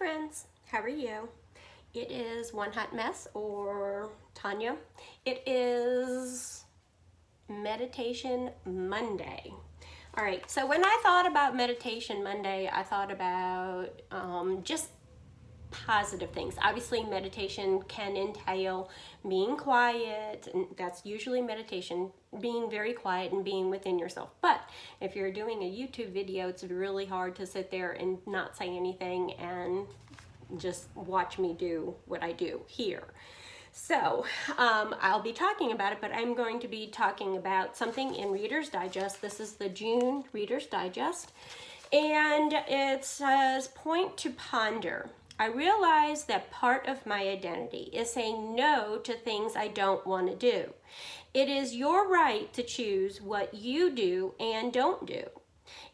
friends, how are you? It is One Hot Mess, or Tanya. It is Meditation Monday. All right, so when I thought about Meditation Monday, I thought about just positive things. Obviously, meditation can entail being quiet, and that's usually meditation, being very quiet and being within yourself. But if you're doing a YouTube video, it's really hard to sit there and not say anything and just watch me do what I do here. So I'll be talking about it, but I'm going to be talking about something in Reader's Digest. This is the June Reader's Digest, and it says, point to ponder. I realize that part of my identity is saying no to things I don't want to do. It is your right to choose what you do and don't do.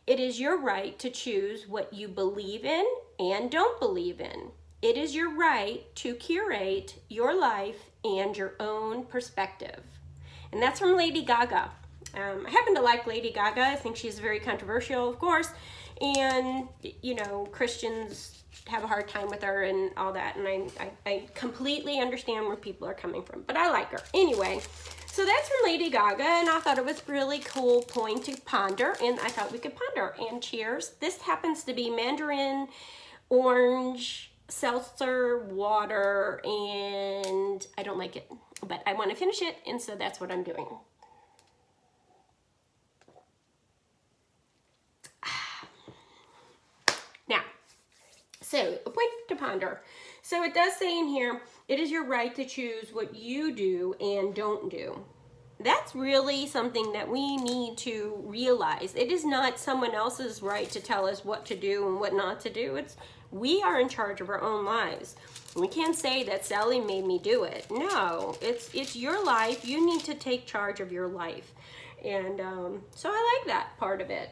It is your right to choose what you believe in and don't believe in. It is your right to curate your life and your own perspective. And that's from Lady Gaga. I happen to like Lady Gaga. I think she's very controversial, of course. And, you know, Christians have a hard time with her and all that. And I completely understand where people are coming from. But I like her. Anyway, so that's from Lady Gaga. And I thought it was a really cool point to ponder. And I thought we could ponder. And cheers. This happens to be mandarin, orange, seltzer, water, and I don't like it, but I want to finish it, and so that's what I'm doing. Now, so a point to ponder. So it does say in here, it is your right to choose what you do and don't do. That's really something that we need to realize. It is not someone else's right to tell us what to do and what not to do. We are in charge of our own lives. We can't say that Sally made me do it. No, it's your life. You need to take charge of your life. And so I like that part of it.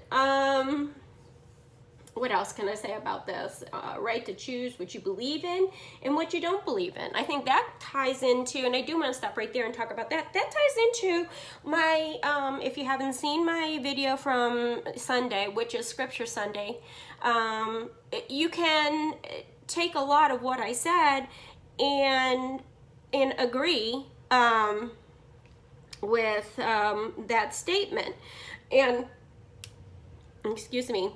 What else can I say about this? Right to choose what you believe in and what you don't believe in. I think that ties into, and I do want to stop right there and talk about that. That ties into my, if you haven't seen my video from Sunday, which is Scripture Sunday, you can take a lot of what I said and agree with that statement. And, excuse me,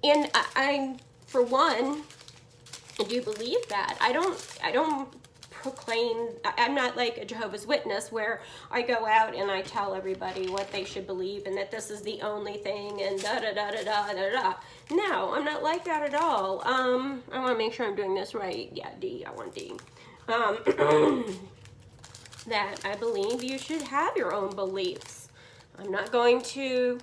and I, for one, do believe that. I don't proclaim, I'm not like a Jehovah's Witness where I go out and I tell everybody what they should believe and that this is the only thing and da-da-da-da-da-da-da. No, I'm not like that at all. I want to make sure I'm doing this right. Yeah, D, I want D. That I believe you should have your own beliefs. I'm not going to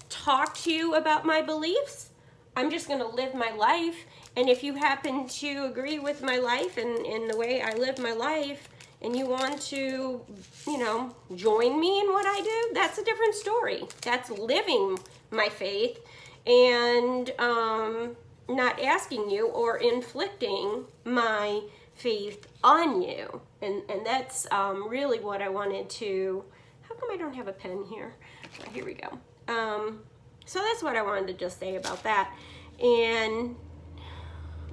talk to you about my beliefs. I'm just going to live my life, and if you happen to agree with my life and the way I live my life, and you want to, you know, join me in what I do, that's a different story. That's living my faith and not asking you or inflicting my faith on you. And that's really what I wanted to, how come I don't have a pen here? Here we go. So that's what I wanted to just say about that. And,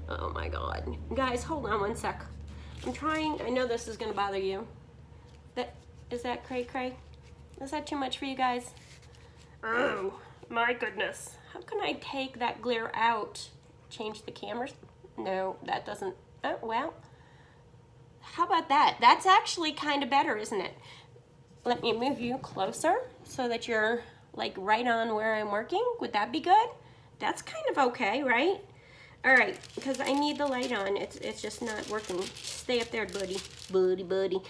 oh my God. Guys, hold on one sec. I'm trying, I know this is going to bother you. Is that cray-cray? Is that too much for you guys? Oh, my goodness. How can I take that glare out? Change the cameras? No, that doesn't, oh, well. How about that? That's actually kind of better, isn't it? Let me move you closer so that you're like right on where I'm working. Would that be good? That's kind of okay, right? All right, because I need the light on. It's just not working. Stay up there, buddy. Buddy.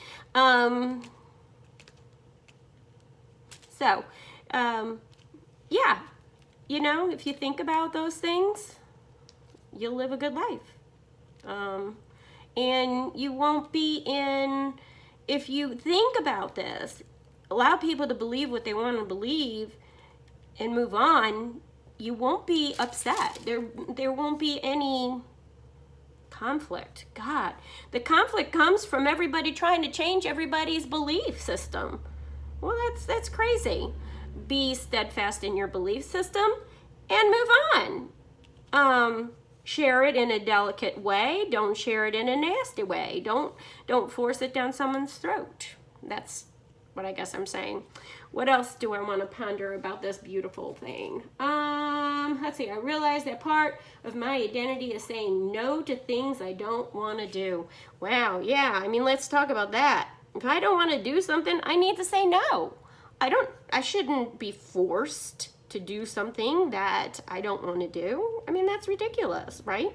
So, yeah, you know, if you think about those things, you'll live a good life. And you won't be in, if you think about this, allow people to believe what they want to believe and move on, you won't be upset. There won't be any conflict. God, the conflict comes from everybody trying to change everybody's belief system. Well, that's crazy. Be steadfast in your belief system and move on. share it in a delicate way. Don't share it in a nasty way. Don't force it down someone's throat. That's what I guess I'm saying. What else do I want to ponder about this beautiful thing? Let's see. I realize that part of my identity is saying no to things I don't want to do. Wow, yeah. I mean, let's talk about that. If I don't want to do something, I need to say no. I shouldn't be forced to do something that I don't want to do. I mean, that's ridiculous, right?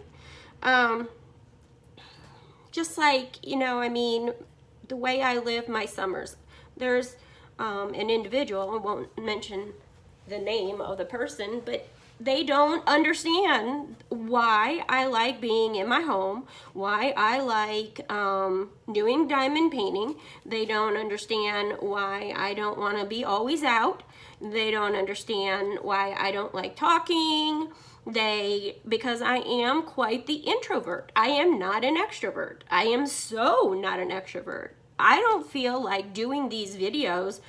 Just like, you know, I mean, the way I live my summers. There's an individual, I won't mention the name of the person, but they don't understand why I like being in my home, why I like doing diamond painting. They don't understand why I don't want to be always out. They don't understand why I don't like talking. Because I am quite the introvert. I am not an extrovert. I am so not an extrovert. I don't feel like doing these videos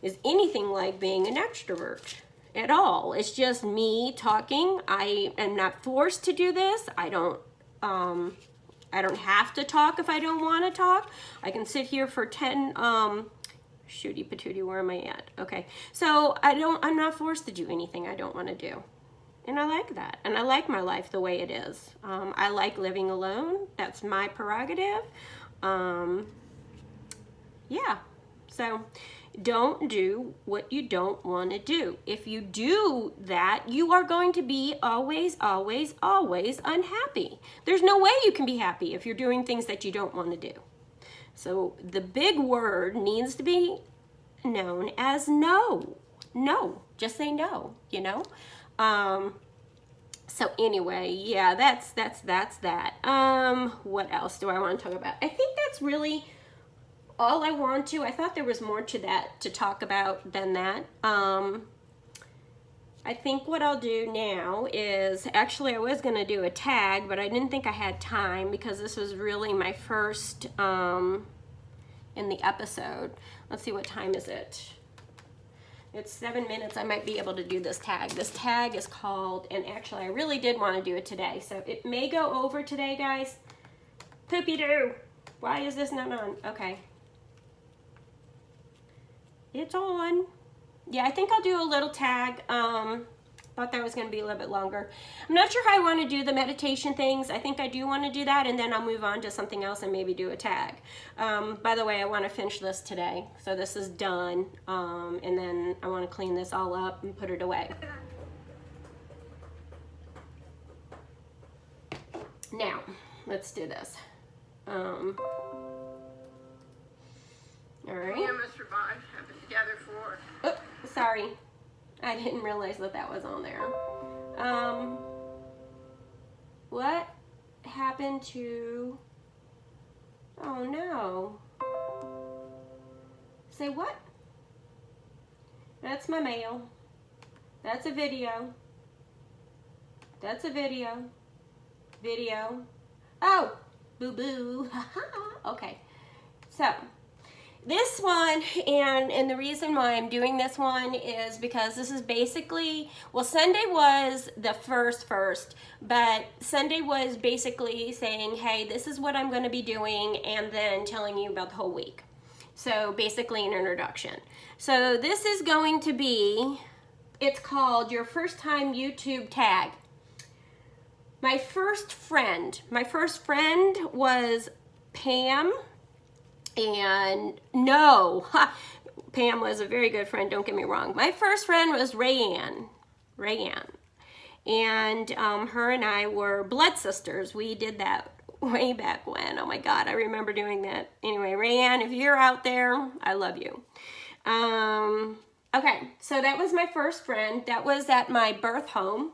is anything like being an extrovert at all. It's just me talking. I am not forced to do this. I don't have to talk if I don't want to talk. I can sit here for 10 shooty patootie, where am I at? Okay. So I'm not forced to do anything I don't want to do. And I like that. And I like my life the way it is. I like living alone. That's my prerogative. Yeah. So don't do what you don't want to do. If you do that, you are going to be always, always, always unhappy. There's no way you can be happy if you're doing things that you don't want to do. So the big word needs to be known as no. No. Just say no, you know? So anyway, yeah, that's that. What else do I want to talk about? I think that's really all I want to. I thought there was more to that to talk about than that. I think what I'll do now is, actually I was going to do a tag, but I didn't think I had time because this was really my first in the episode. Let's see, what time is it? It's 7 minutes. I might be able to do this tag. This tag is called, and actually I really did want to do it today, so it may go over today, guys. Poopy-doo. Why is this not on? Okay. It's on. Yeah, I think I'll do a little tag. Thought that was going to be a little bit longer. I'm not sure how I want to do the meditation things. I think I do want to do that, and then I'll move on to something else and maybe do a tag. By the way, I want to finish this today. So this is done, and then I want to clean this all up and put it away. Now, let's do this. All right. Me and Mr. Bond have been together for... Oh, sorry. I didn't realize that that was on there. What happened to... Oh, no. Say what? That's my mail. That's a video. That's a video. Video. Oh! Boo-boo. Okay. So... this one, and the reason why I'm doing this one is because this is basically, well, Sunday was the first, but Sunday was basically saying, hey, this is what I'm going to be doing, and then telling you about the whole week. So basically an introduction. So this is going to be, it's called Your First Time YouTube Tag. My first friend was Pam. And no, Pam was a very good friend, don't get me wrong. My first friend was Rayanne. And her and I were blood sisters. We did that way back when. Oh my God, I remember doing that. Anyway, Rayanne, if you're out there, I love you. Okay, so that was my first friend. That was at my birth home.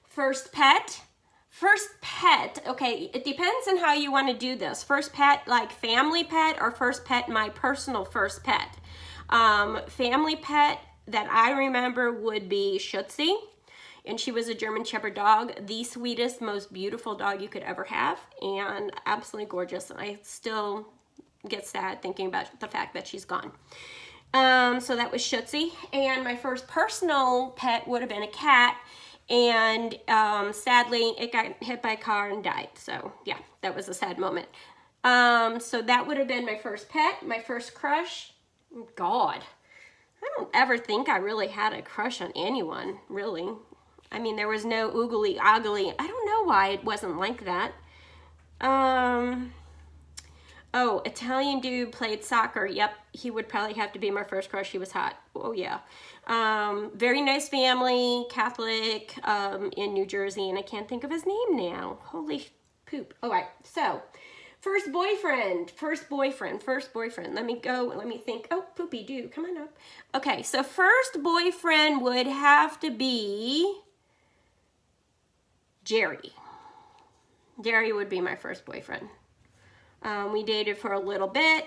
First pet, okay, it depends on how you want to do this. First pet, like family pet, or first pet, my personal first pet. Family pet that I remember would be Schutzy, and she was a German Shepherd dog, the sweetest, most beautiful dog you could ever have, and absolutely gorgeous. I still get sad thinking about the fact that she's gone. So that was Schutzy, and my first personal pet would have been a cat. And sadly, it got hit by a car and died. So yeah, that was a sad moment. So that would have been my first pet, my first crush. God, I don't ever think I really had a crush on anyone, really. I mean, there was no oogly oogly. I don't know why it wasn't like that. Oh, Italian dude played soccer. Yep, he would probably have to be my first crush. He was hot. Oh, yeah. Very nice family, Catholic, in New Jersey, and I can't think of his name now. Holy poop. All right, so first boyfriend. Let me think. Oh, poopy do, come on up. Okay, so first boyfriend would have to be Jerry. Jerry would be my first boyfriend. We dated for a little bit.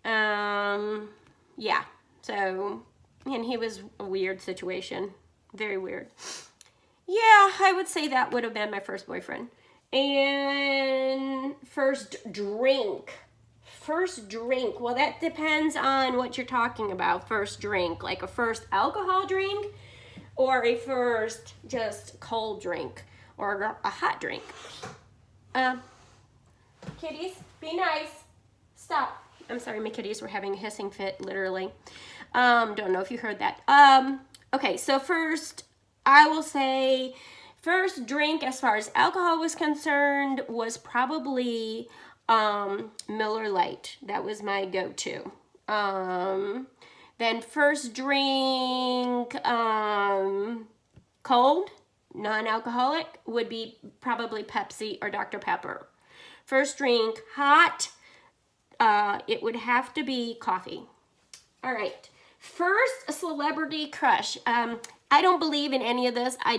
Yeah, so, and he was a weird situation. Very weird. Yeah, I would say that would have been my first boyfriend. And first drink. Well, that depends on what you're talking about. First drink, like a first alcohol drink or a first just cold drink or a hot drink. Kitties, be nice. Stop. I'm sorry, my kitties were having a hissing fit, literally. Don't know if you heard that. Okay, so first, I will say, first drink as far as alcohol was concerned was probably Miller Lite. That was my go-to. Then first drink, cold, non-alcoholic, would be probably Pepsi or Dr. Pepper. First drink, hot, it would have to be coffee. All right, first celebrity crush. I don't believe in any of this. I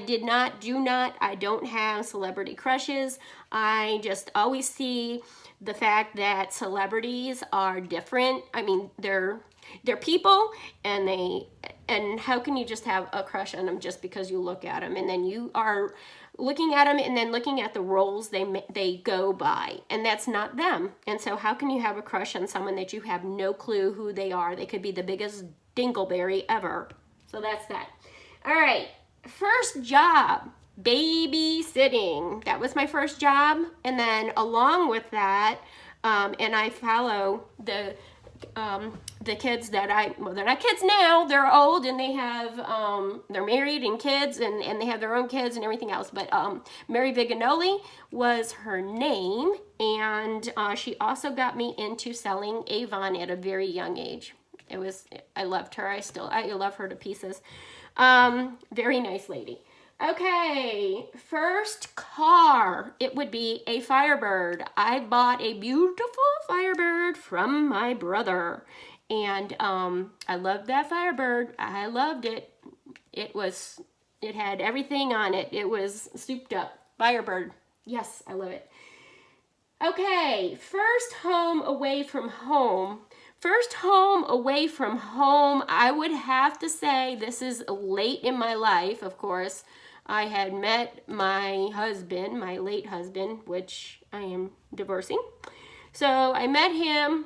don't have celebrity crushes. I just always see the fact that celebrities are different. I mean, they're people, and how can you just have a crush on them just because you look at them, and then you are looking at them and then looking at the roles they go by, and that's not them. And so how can you have a crush on someone that you have no clue who they are? They could be the biggest dingleberry ever. So that's that. All right, first job, babysitting. That was my first job. And then along with that, and I follow the kids that well, they're not kids now, they're old, and they have, they're married and kids, and they have their own kids and everything else, but Mary Viganoli was her name, and she also got me into selling Avon at a very young age. I loved her. I love her to pieces. Very nice lady. Okay, first car, it would be a Firebird. I bought a beautiful Firebird from my brother, and I loved that Firebird. I loved it. It had everything on it. It was souped up. Firebird. Yes, I love it. Okay, first home away from home. First home away from home, I would have to say, this is late in my life, of course. I had met my husband, my late husband, which I am divorcing. So I met him,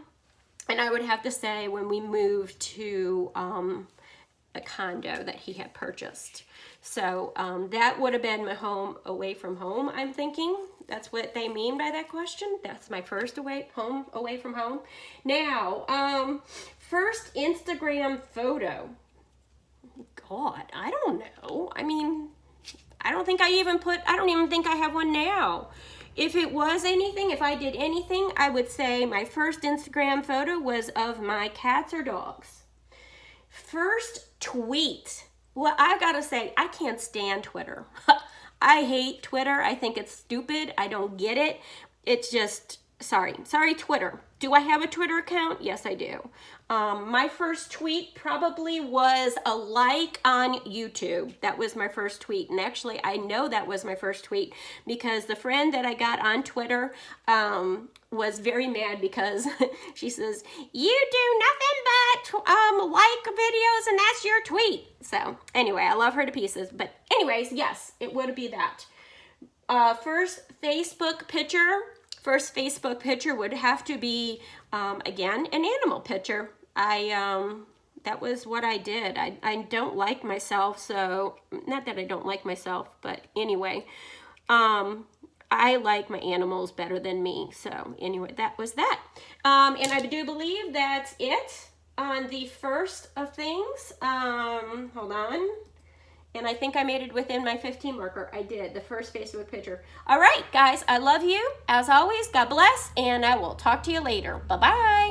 and I would have to say when we moved to a condo that he had purchased. So that would have been my home away from home, I'm thinking. That's what they mean by that question. That's my first home away from home. Now, first Instagram photo. God, I don't know. I mean, I don't even think I have one now. If it was anything, if I did anything, I would say my first Instagram photo was of my cats or dogs. First tweet. Well, I gotta say, I can't stand Twitter. I hate Twitter. I think it's stupid. I don't get it. It's just, sorry, Twitter. Do I have a Twitter account? Yes, I do. My first tweet probably was a like on YouTube. That was my first tweet. And actually, I know that was my first tweet because the friend that I got on Twitter was very mad because she says, you do nothing but like videos and that's your tweet. So anyway, I love her to pieces. But anyways, yes, it would be that. First Facebook picture would have to be, again, an animal picture. I that was what I did. I don't like myself, so not that I don't like myself, but anyway, I like my animals better than me. So anyway, that was that. And I do believe that's it on the first of things. Hold on. And I think I made it within my 15 marker. I did, the first Facebook picture. All right, guys, I love you. As always, God bless, and I will talk to you later. Bye-bye.